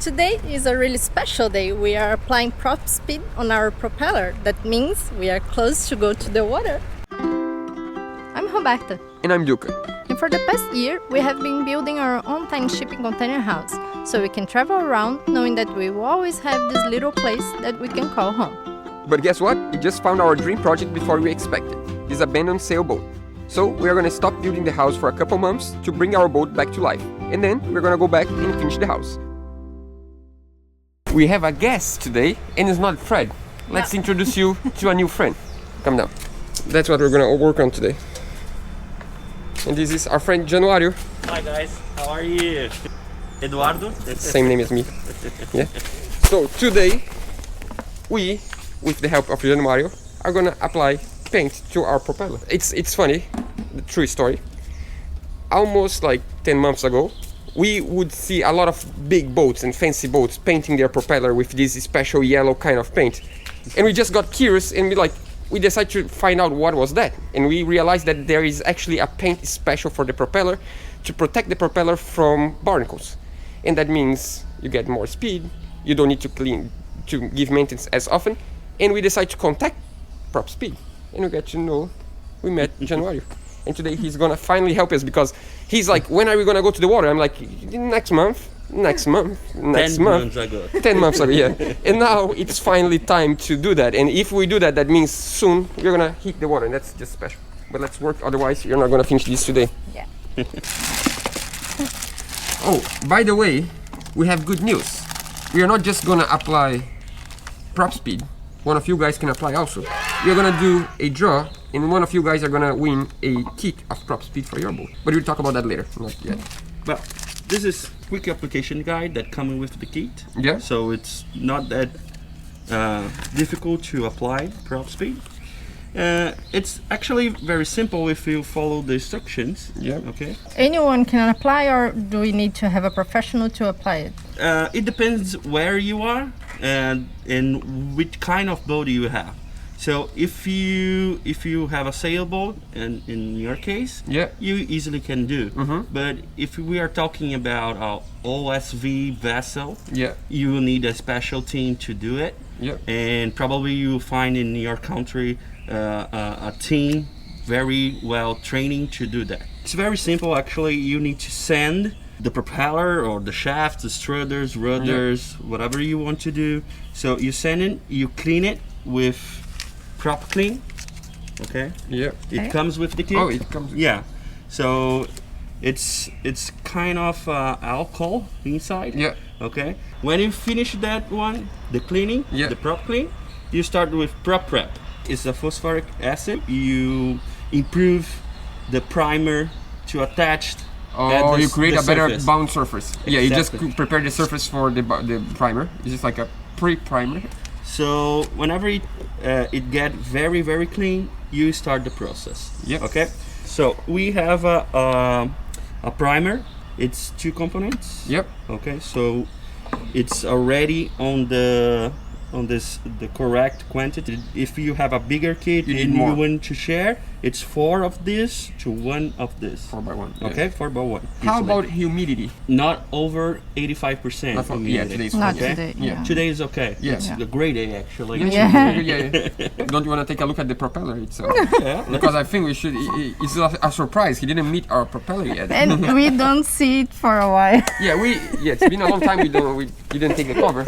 Today is a really special day. We are applying prop speed on our propeller. That means we are close to go to the water. I'm Roberta. And I'm Duca. And for the past year, we have been building our own tiny shipping container house, so we can travel around knowing that we will always have this little place that we can call home. But guess what? We just found our dream project before we expected. This abandoned sailboat. So we are going to stop building the house for a couple months to bring our boat back to life. And then we're going to go back and finish the house. We have a guest today, and it's not Fred. Let's introduce you to a new friend. Come down. That's what we're going to work on today. And this is our friend Januário. Hi guys, how are you? Eduardo? Same name as me. Yeah. So today, we, with the help of Januário, are going to apply paint to our propeller. It's funny, the true story. Almost like 10 months ago, we would see a lot of big boats and fancy boats painting their propeller with this special yellow kind of paint. And we just got curious and we decided to find out what was that. And we realized that there is actually a paint special for the propeller to protect the propeller from barnacles. And that means you get more speed, you don't need to give maintenance as often. And we decided to contact propspeed. And we got to know, we met Januário. And today he's gonna finally help us because he's like, when are we gonna go to the water? I'm like, next month. 10 months ago. 10 months ago, yeah. And now it's finally time to do that. And if we do that, that means soon we're gonna hit the water, and that's just special. But let's work, otherwise you're not gonna finish this today. Yeah. Oh, by the way, we have good news. We are not just gonna apply prop speed. One of you guys can apply also. We're gonna do a draw, and one of you guys are gonna win a kit of prop speed for your boat. But we'll talk about that later, not yet. Well, this is quick application guide that comes with the kit. Yeah. So it's not that difficult to apply prop speed. It's actually very simple if you follow the instructions. Yeah. Okay. Anyone can apply, or do we need to have a professional to apply it? It depends where you are and which kind of boat you have. So if you have a sailboat, and in your case, yeah, you easily can do. But if we are talking about a OSV vessel, yeah, you will need a special team to do it. Yeah. And probably you'll find in your country a team very well training to do that. It's very simple actually. You need to sand the propeller or the shafts, the strudders, rudders, whatever you want to do. So you sand it, you clean it with prop clean. Okay. Yeah. It comes with the kit. Oh, it comes. Yeah. So it's kind of alcohol inside. Yeah. Okay. When you finish that one, the cleaning, the prop clean, you start with prop prep. It's a phosphoric acid. You improve the primer to attach. Oh, you create a better surface. bound surface. Yeah, you just Exactly. prepare the surface for the primer. It's just like a pre-primer. So whenever it get very, very clean, you start the process. Yep. Okay. So we have a primer. It's 2 components. Yep. Okay. So it's already on the correct quantity. If you have a bigger kit You need and more. you want to share, it's 4 of this to 1 of this. 4 by 1. Yeah. Okay, 4 by 1. How easily. about humidity? Not over 85%? Not for, yeah, humidity. today's Not fine. today. Yeah. Today is okay. Yes. It's a great day actually. Yeah. Yeah. Don't you want to take a look at the propeller itself? Yeah. Because I think we should. It's a surprise. He didn't meet our propeller yet. And we don't see it for a while. Yeah, it's been a long time we didn't take the cover.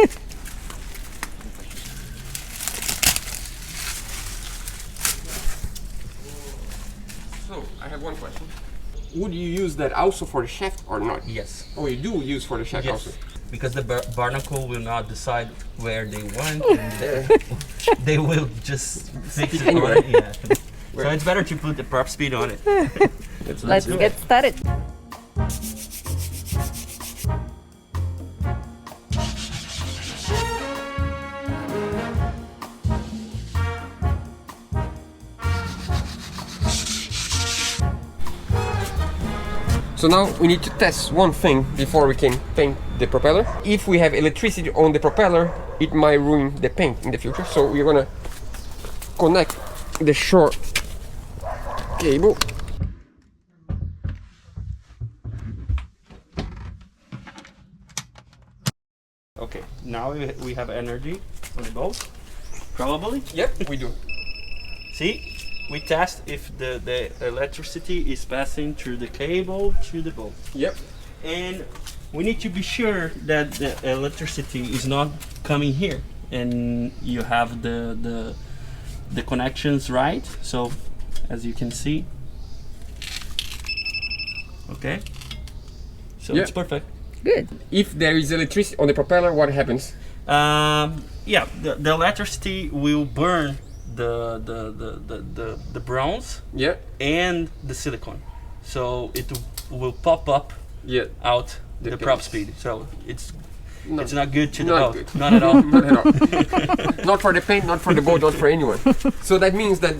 So I have one question. Would you use that also for the shaft or not? Yes. Oh, you do use for the shaft also. Because the barnacle will not decide where they want, and they will just fix it anywhere. Yeah. So it's better to put the prop speed on it. Let's get started. So now we need to test one thing before we can paint the propeller. If we have electricity on the propeller, it might ruin the paint in the future. So we're gonna connect the short cable Okay, now we have energy on the boat. Probably. Yep, we do. See, we test if the electricity is passing through the cable to the boat. Yep. And we need to be sure that the electricity is not coming here, and you have the connections right. So, as you can see, okay. So it's perfect. Good. If there is electricity on the propeller, what happens? Yeah, the electricity will burn the bronze Yeah. and the silicone, so it will pop up Yeah. out the paint. prop speed. So it's Not, not good to the not boat. good. Not at all. Not at all. Not for the paint, not for the boat, not for anyone. So that means that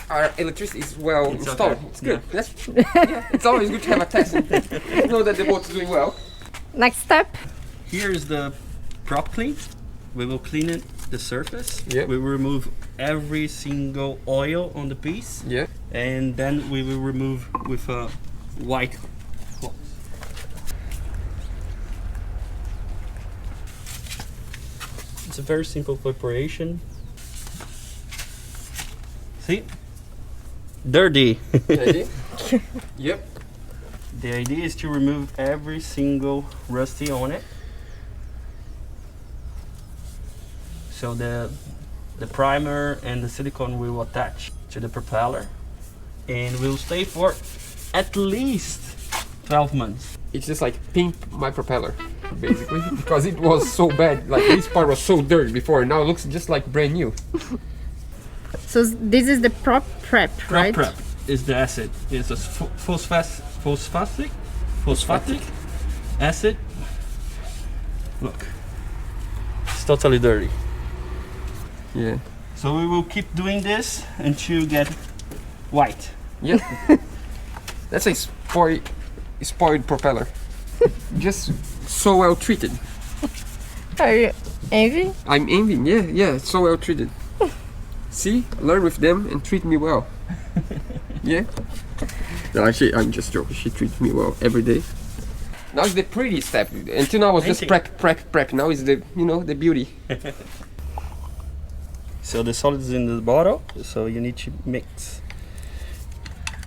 our electricity is well It's installed. okay. It's good. It's always good to have a test and know that the boat is doing well. Next step. Here is the prop clean. We will clean it, the surface. Yeah. We will remove every single oil on the piece. Yeah. And then we will remove with a white cloth. It's a very simple preparation. See? Dirty. Ready? Yep. The idea is to remove every single rusty on it. So the primer and the silicone will attach to the propeller and will stay for at least 12 months. It's just like pimp my propeller, basically, because it was so bad. Like this part was so dirty before, now it looks just like brand new. So this is the prop prep, right? Prep is the acid. It's a phosphatic acid. Look, it's totally dirty. Yeah. So we will keep doing this until get white. Yeah. That's a spoiled propeller. Just so well treated. Are you envy? I'm envying, yeah, so well treated. See, learn with them and treat me well. Yeah. No, actually, I'm just joking. She treats me well every day. Now it's the pretty step. Until now was just prep. Now is the the beauty. So the solid is in the bottle, so you need to mix.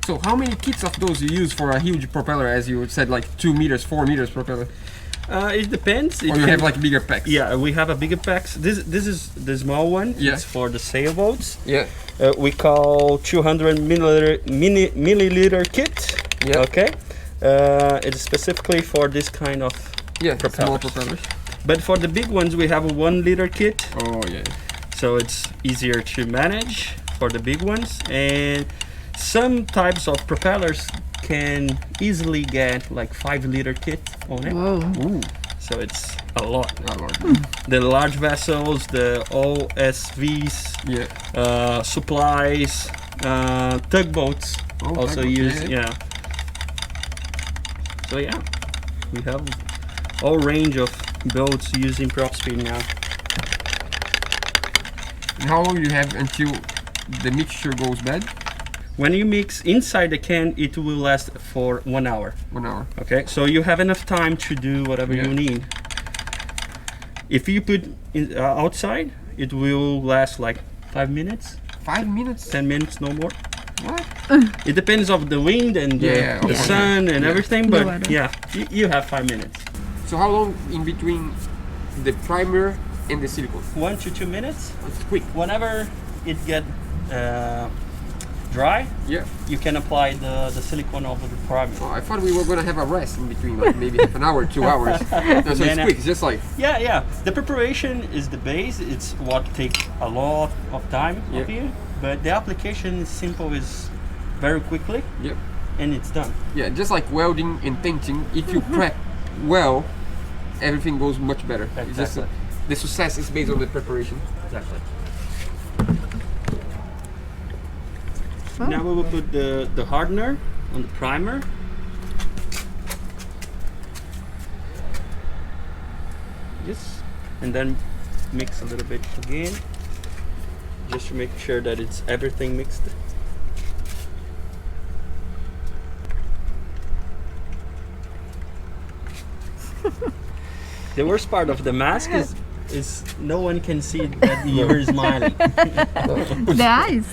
So how many kits of those you use for a huge propeller, as you said, like 2 meters, 4 meters propeller? It depends. Or you have like bigger packs? Yeah, we have a bigger packs. This is the small one. Yeah. It's for the sailboats. Yeah. We call 200 milliliter kit. Yeah. Okay. It's specifically for this kind of small propellers. But for the big ones, we have a 1 liter kit. Oh yeah. So it's easier to manage for the big ones, and some types of propellers can easily get like 5 liter kit on it. Whoa. Ooh. So it's a lot. A lot. The large vessels, the OSVs, supplies, tugboats also use, So yeah, we have all range of boats using propspeed now. And how long do you have until the mixture goes bad? When you mix inside the can, it will last for 1 hour. 1 hour. Okay, so you have enough time to do whatever you need. If you put it outside, it will last like 5 minutes. 5 minutes? 10 minutes, no more. What? It depends of the wind and the sun and everything, but you have 5 minutes. So how long in between the primer and the silicone? 1 to 2 minutes. It's quick. Whenever it get dry, you can apply the silicone over the primer. Oh, I thought we were gonna have a rest in between, like maybe half an hour, 2 hours. No, so it's quick, it's just like... Yeah. The preparation is the base. It's what takes a lot of time of you. But the application is simple, is very quickly. Yep. And it's done. Yeah, just like welding and painting, if you prep well, everything goes much better. Exactly. It's just, the success is based on the preparation. Exactly. Oh. Now we will put the hardener on the primer. Yes. And then mix a little bit again, just to make sure that it's everything mixed. The worst part of the mask is no one can see that you're smiling. The eyes.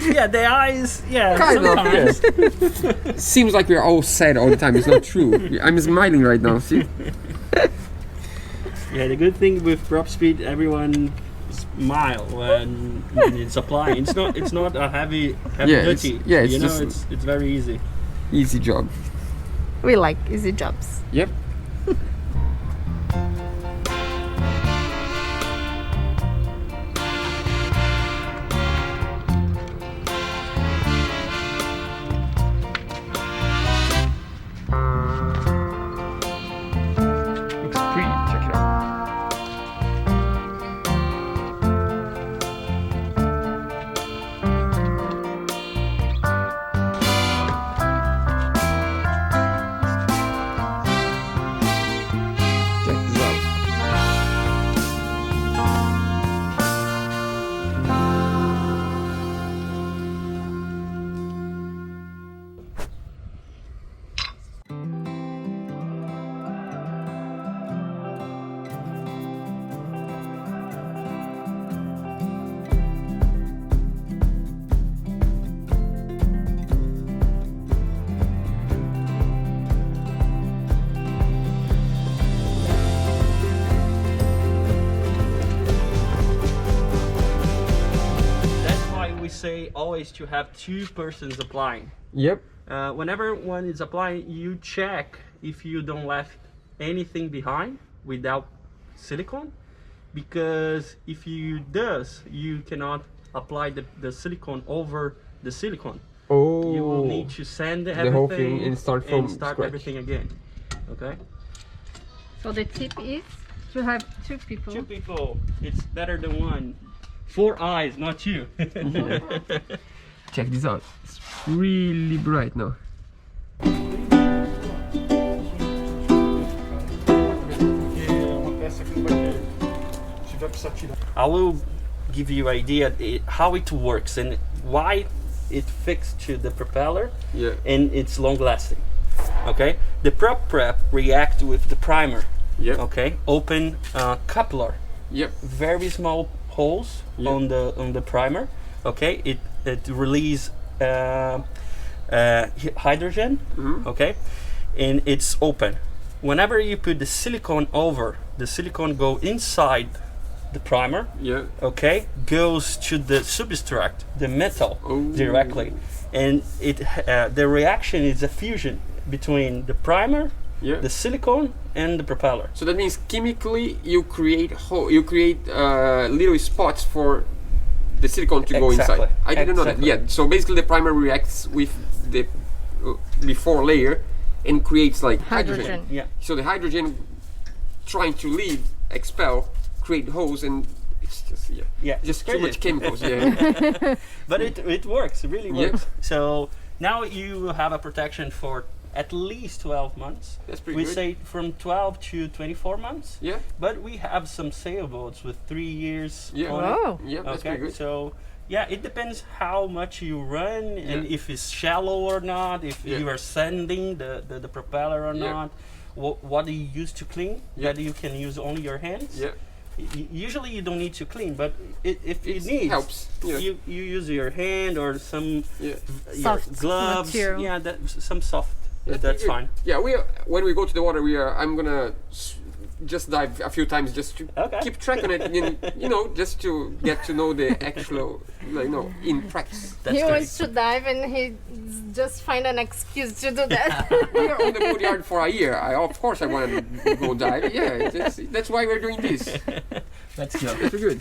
Yeah, the eyes. Yeah, Kind of, sometimes. Seems like we're all sad all the time. It's not true. I'm smiling right now. See? Yeah, the good thing with propspeed, everyone smile when it's applying. It's not a heavy duty. It's you know, just it's very easy. easy job. We like easy jobs. Yep. Looks pretty. Check it out. Check this out. That's why we say always to have 2 persons applying. Yep. Whenever one is applying, you check if you don't left anything behind without silicone, because if you does, you cannot apply the silicone over the silicone. Oh. You will need to sand everything whole thing and start from scratch. everything again. Okay. So the tip is to have 2 people. 2 people, it's better than 1. 4 eyes, not you. Check this out. It's really bright now. I will give you an idea how it works and why it fixed to the propeller. Yeah. And it's long lasting. Okay, the prep react with the primer. Yep. Okay, open coupler, Yep. very small holes Yep. on the primer. Okay, it release hydrogen. Okay, and it's open. Whenever you put the silicone over, the silicone go inside the primer. Yeah. Okay, goes to the substrate, the metal, Oh. directly, and the reaction is a fusion between the primer, Yeah. the silicone, and the propeller. So that means chemically you create little spots for the silicone to go Exactly. inside. I didn't know that. Exactly. Yeah. So basically the primer reacts with the before layer and creates like hydrogen. Yeah, So the hydrogen trying to leave, expel, create holes, and it's just just too crazy. much chemicals. Yeah. but it works. It really Yeah. works. So now you have a protection for at least 12 months. That's pretty we good. say from 12 to 24 months. Yeah. But we have some sailboats with 3 years Yeah. on Wow. it. Yeah. That's Okay, pretty good. so yeah, it depends how much you run and Yeah. if it's shallow or not, if Yeah. you are sanding the propeller or Yeah. not, what do you use to clean, Yeah. that you can use only your hands. Yeah. Usually you don't need to clean, but if it It needs, helps. Yeah. you use your hand or some Yeah. your Soft gloves. material. Yeah, some soft. That's pretty good. fine. Yeah, when we go to the water, I'm gonna just dive a few times just to Okay. keep track on it, and, just to get to know the actual, in practice. That's He great. wants to dive and he just find an excuse to do that. We are on the boat yard for a year. Of course, I want to go dive. Yeah, that's why we're doing this. Let's go. That's good.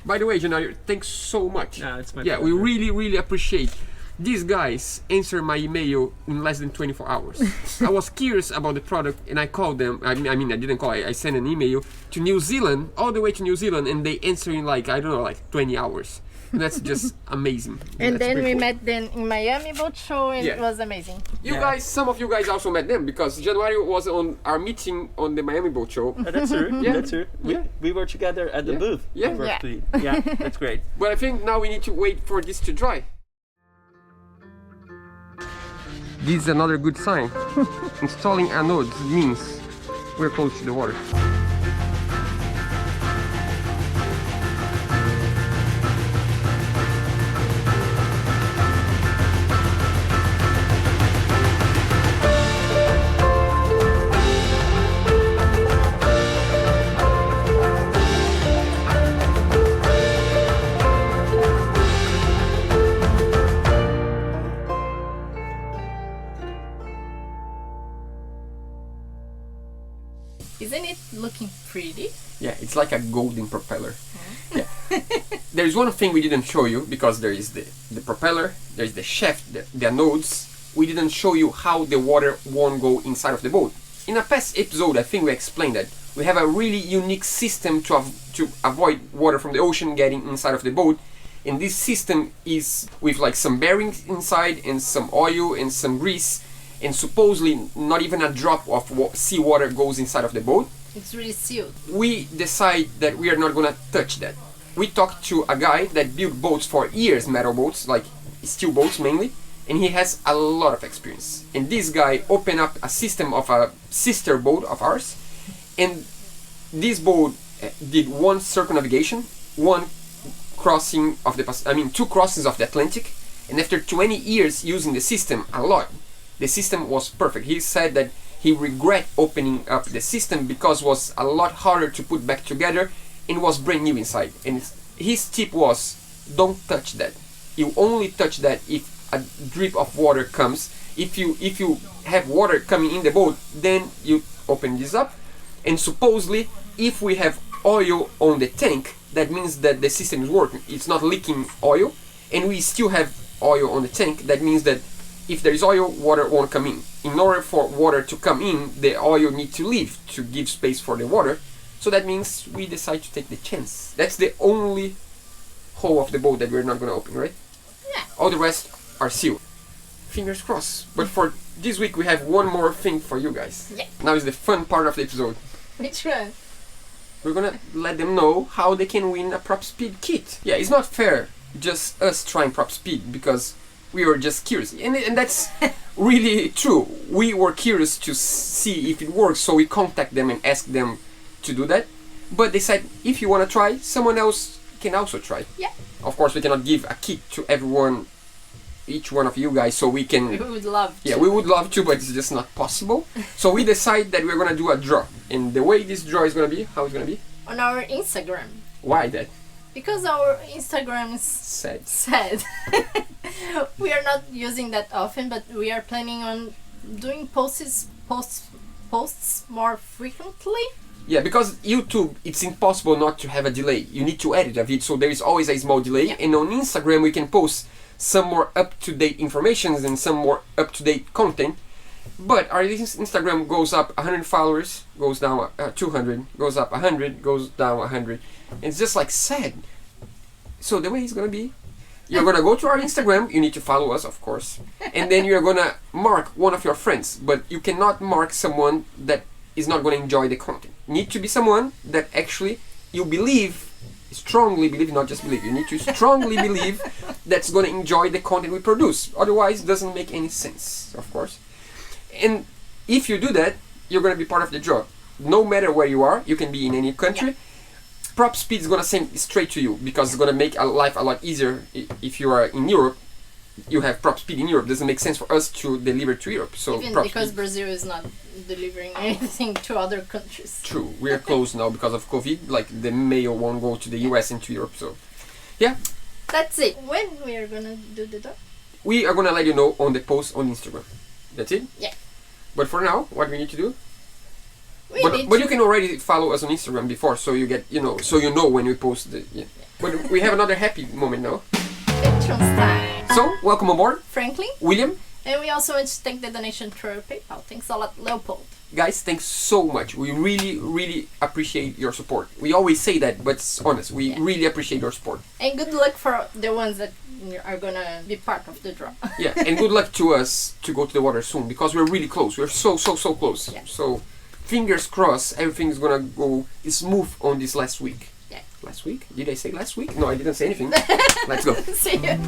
By the way, January, thanks so much. No, it's my we pleasure. really, really appreciate. These guys answered my email in less than 24 hours. I was curious about the product and I called them. I mean, I didn't call. I sent an email to New Zealand, all the way to New Zealand, and they answered in 20 hours. That's just amazing. And That's then pretty we cool. met them in Miami boat show and it Yeah. was amazing. Some of you guys also met them because January was on our meeting on the Miami boat show. That's true. Yeah. That's true. We were together at the Yeah. booth. Yeah. of Yeah. Propspeed. Yeah, that's great. But I think now we need to wait for this to dry. This is another good sign. Installing anodes means we're close to the water. Yeah, it's like a golden propeller. Yeah. There's one thing we didn't show you, because there is the propeller, there's the shaft, the nodes. We didn't show you how the water won't go inside of the boat. In a past episode, I think we explained that we have a really unique system to avoid water from the ocean getting inside of the boat. And this system is with like some bearings inside and some oil and some grease, and supposedly not even a drop of seawater goes inside of the boat. It's really sealed. We decide that we are not gonna touch that. We talked to a guy that built boats for years, metal boats, like steel boats mainly, and he has a lot of experience. And this guy opened up a system of a sister boat of ours, and this boat did one circumnavigation, one crossing of two crossings of the Atlantic, and after 20 years using the system a lot, the system was perfect. He said that he regret opening up the system because it was a lot harder to put back together and was brand new inside. And his tip was, don't touch that. You only touch that if a drip of water comes. If you have water coming in the boat, then you open this up. And supposedly, if we have oil on the tank, that means that the system is working. It's not leaking oil, and we still have oil on the tank. That means that if there is oil, water won't come in. In order for water to come in, the oil needs to leave to give space for the water. So that means we decide to take the chance. That's the only hole of the boat that we're not going to open, right? Yeah. All the rest are sealed. Fingers crossed. But for this week, we have one more thing for you guys. Yeah. Now is the fun part of the episode. Which one? We're gonna let them know how they can win a propspeed kit. Yeah, it's not fair just us trying propspeed, because we were just curious. And that's really true. We were curious to see if it works, so we contact them and ask them to do that. But they said, if you want to try, someone else can also try. Yeah. Of course, we cannot give a kit to everyone, each one of you guys, so we can... We would love to. Yeah, we would love to, but it's just not possible. So we decide that we're gonna do a draw. And the way this draw is gonna be, how it's gonna be? On our Instagram. Why that? Because our Instagram is sad. We are not using that often, but we are planning on doing posts more frequently. Yeah, because YouTube, it's impossible not to have a delay. You need to edit a video, so there is always a small delay. Yeah. And on Instagram, we can post some more up-to-date information and some more up-to-date content. But our Instagram goes up 100 followers, goes down 200, goes up 100, goes down 100. It's just like sad. So the way it's gonna be, you're gonna go to our Instagram, you need to follow us, of course, and then you're gonna mark one of your friends, but you cannot mark someone that is not gonna enjoy the content. Need to be someone that actually you believe, strongly believe, not just believe, you need to strongly believe that's gonna enjoy the content we produce. Otherwise, it doesn't make any sense, of course. And if you do that, you're gonna be part of the draw. No matter where you are, you can be in any country. Yeah. Propspeed is gonna send straight to you, because it's gonna make life a lot easier. If you are in Europe, you have Propspeed in Europe. Doesn't make sense for us to deliver to Europe. So even because Brazil is not delivering anything to other countries. True, we are closed now because of COVID. Like the mail won't go to the US and to Europe. So, yeah. That's it. When we are gonna do the draw? We are gonna let you know on the post on Instagram. That's it. Yeah. But for now, what we need to do? But you can already follow us on Instagram before, so you get so you know when we post the. Yeah. But we have another happy moment now. Patrons time. So welcome aboard, Franklin, William, and we also want to thank the donation through our PayPal. Thanks a lot, Leopold. Guys, thanks so much. We really, really appreciate your support. We always say that, but it's honest. We really appreciate your support. And good luck for the ones that are gonna be part of the draw. Yeah, and good luck to us to go to the water soon, because we're really close. We're so close. Yeah. So fingers crossed, everything's gonna go smooth on this last week. Yeah. Last week? Did I say last week? No, I didn't say anything. Let's go. See you.